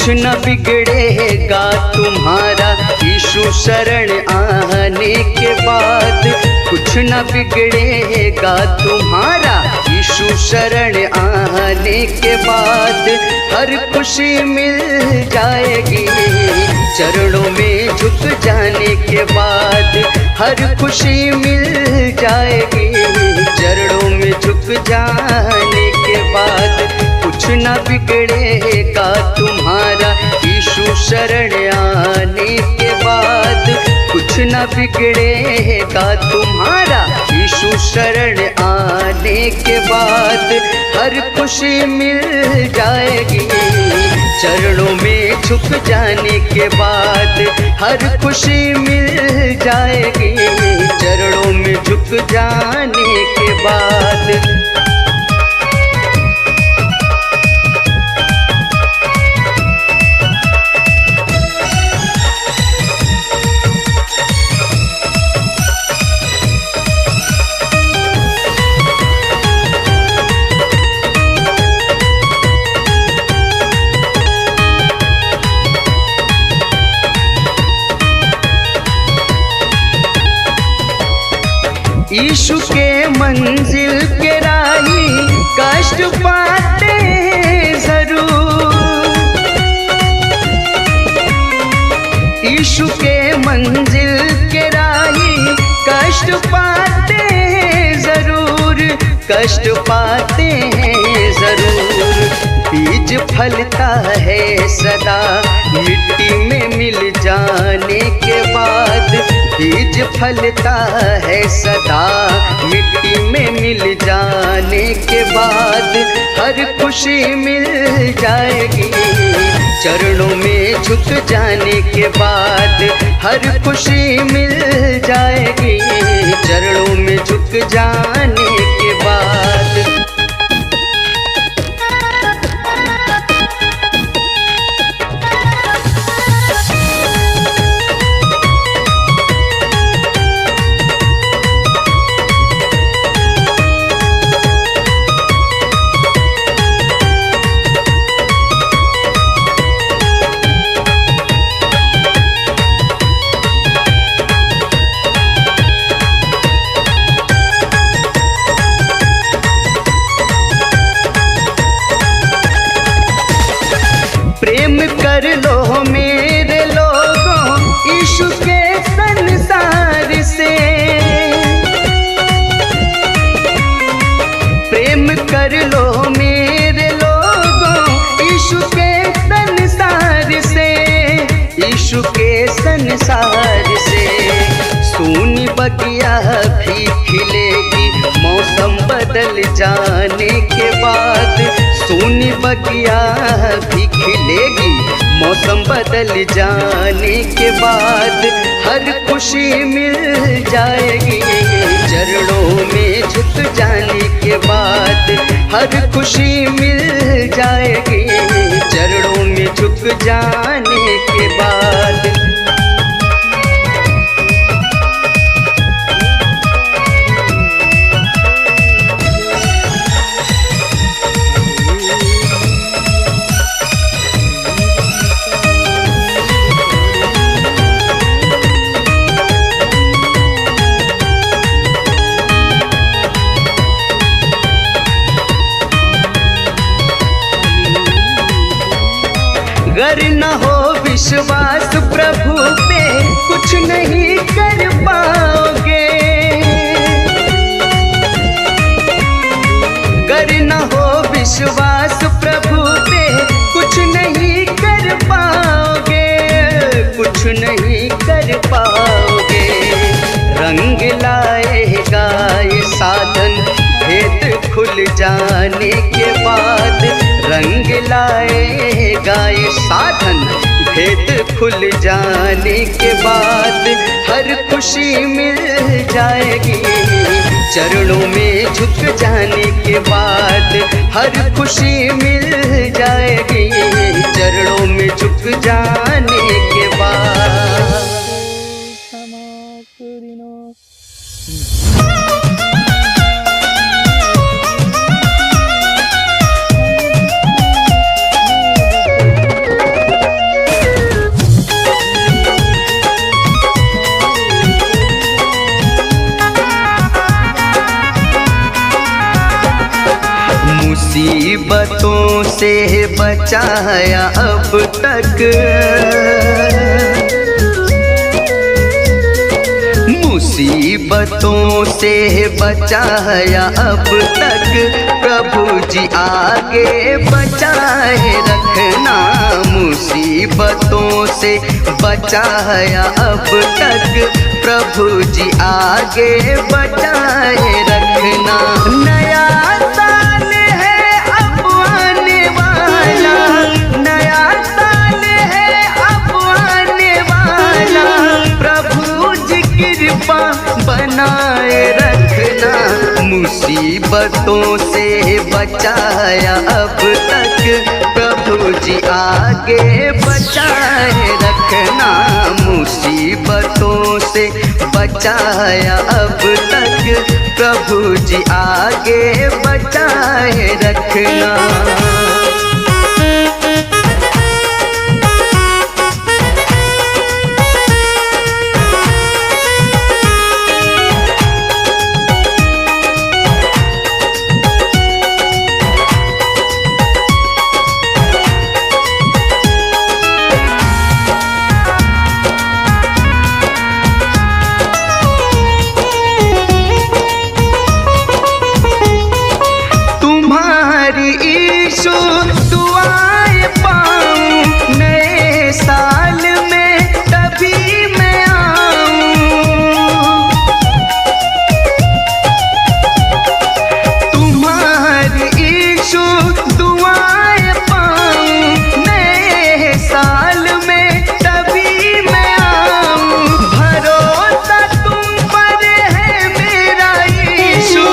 कुछ न बिगड़ेगा तुम्हारा यीशु शरण आने के बाद। कुछ न बिगड़ेगा तुम्हारा यीशु शरण आने के बाद। हर खुशी मिल जाएगी चरणों में झुक जाने के बाद। हर खुशी मिल जाएगी चरणों में झुक जाने के बाद। कुछ न बिगड़ेगा तुम्हारा यीशु शरण आने के बाद। कुछ न बिगड़ेगा तुम्हारा यीशु शरण आने के बाद। हर खुशी मिल जाएगी चरणों में झुक जाने के बाद। हर खुशी मिल जाएगी चरणों में झुक जाने के बाद। यीशु के मंजिल के राही कष्ट पाते जरूर। यीशु के मंजिल के राही कष्ट पाते जरूर। कष्ट पाते हैं जरूर। बीज फलता है सदा मिट्टी में मिल जाने के बाद। बीज फलता है सदा मिट्टी में मिल जाने के बाद। हर खुशी मिल जाएगी चरणों में झुक जाने के बाद। हर खुशी मिल जाएगी चरणों में झुक जाने के बाद। प्रेम कर लो मेरे लोगों यीशु के संसार से। प्रेम कर लो मेरे लोगों यीशु के संसार से। यीशु के संसार से सोनी बगिया भी खिलेगी मौसम बदल जाने के बाद। सोनी बगिया भी खिलेगी मौसम बदल जाने के बाद। हर खुशी मिल जाएगी चरणों में झुक जाने के बाद। हर खुशी मिल जाएगी चरणों में झुक जाने के बाद। अगर न हो विश्वास प्रभु पे कुछ नहीं कर पाओगे। अगर न हो विश्वास प्रभु पे कुछ नहीं कर पाओगे। कुछ नहीं कर पाओगे। रंग लाएगा ये साधन भेद खुल जाने के बाद। रंग लाएगा ये साधन भेद खुल जाने के बाद। हर खुशी मिल जाएगी चरणों में झुक जाने के बाद। हर खुशी मिल जाएगी चरणों में झुक जाने के बाद। मुसीबतों से बचाया अब तक, मुसीबतों से बचाया अब तक, प्रभु जी आगे बचाए रखना। मुसीबतों से बचाया अब तक, प्रभु जी आगे बचाए रखना। नया साल है अब आने वाला, नया साल है अब आने वाला, प्रभु जी कृपा बनाए रखना। मुसीबतों से बचाया अब तक, प्रभु जी आगे बचाए रखना। मुसीबतों से बचाया अब तक, प्रभु जी आगे बचाए रखना। यीशु दुआएं पाऊं नए साल में, तभी मैं आऊं। तुम्हारी यीशु दुआएं पाऊं नए साल में, तभी मैं आऊं। भरोसा तुम पर है मेरा यीशु,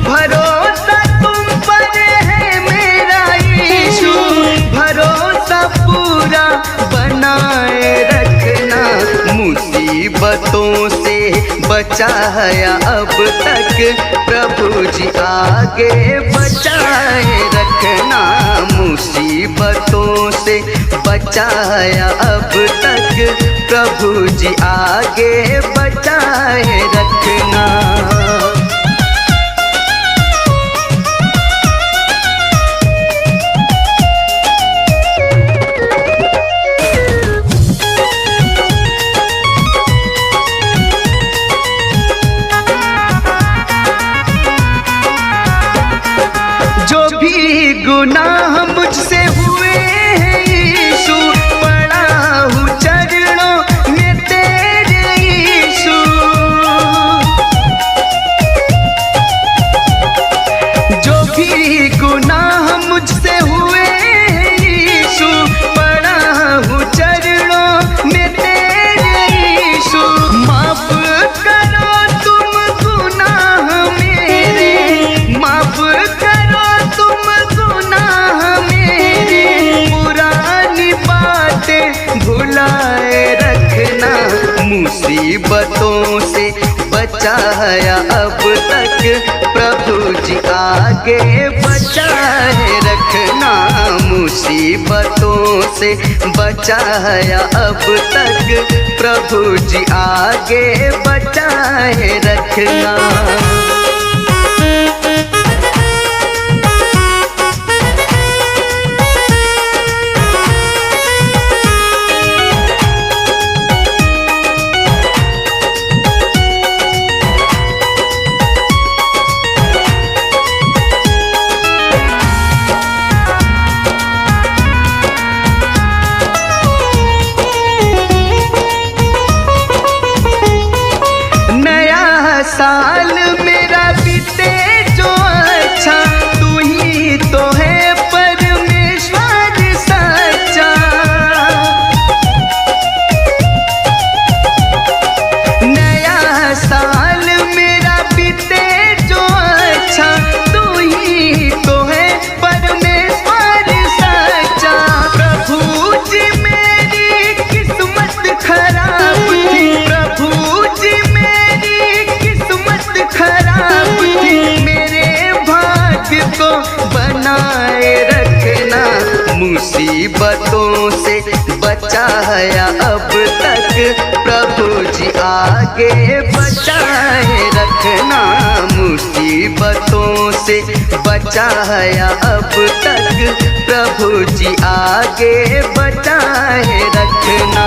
भरोसा तुम पर भरोसा पूरा बनाए रखना। मुसीबतों से बचाया अब तक, प्रभु जी आगे बचाए रखना। मुसीबतों से बचाया अब तक, प्रभु जी आगे बचाए रखना। भी गुनाह मुझसे हुए हैं यीशु, पड़ा हूँ चरणों में तेरे यीशु। जो भी गुनाह मुझसे हुए हैं यीशु, पड़ा हूँ चरणों में तेरे यीशु। माफ करो तुम गुनाह मेरे, माफ करो तुम गुनाह मेरे, पुरानी बातें भुलाए रखना। मुसीबतों से बचाया अब तक, प्रभु जी आगे बचाए रखना। मुसीबतों से बचाया अब तक, प्रभु जी आगे बचाए रखना। साल मेरा बीते जो अच्छा, तू ही तो है परमेश्वर सच्चा। नया साल मेरा बीते जो अच्छा, तू ही तो है परमेश्वर सच्चा। प्रभु जी मेरी किस्मत खराब थी, प्रभु जी खराब थी, मेरे भाग्य को बनाए रखना। मुसीबतों से बचाया अब तक, प्रभु जी आगे बचाए रखना, मुसीबतों से बचाया अब तक, प्रभु जी आगे बचाए रखना।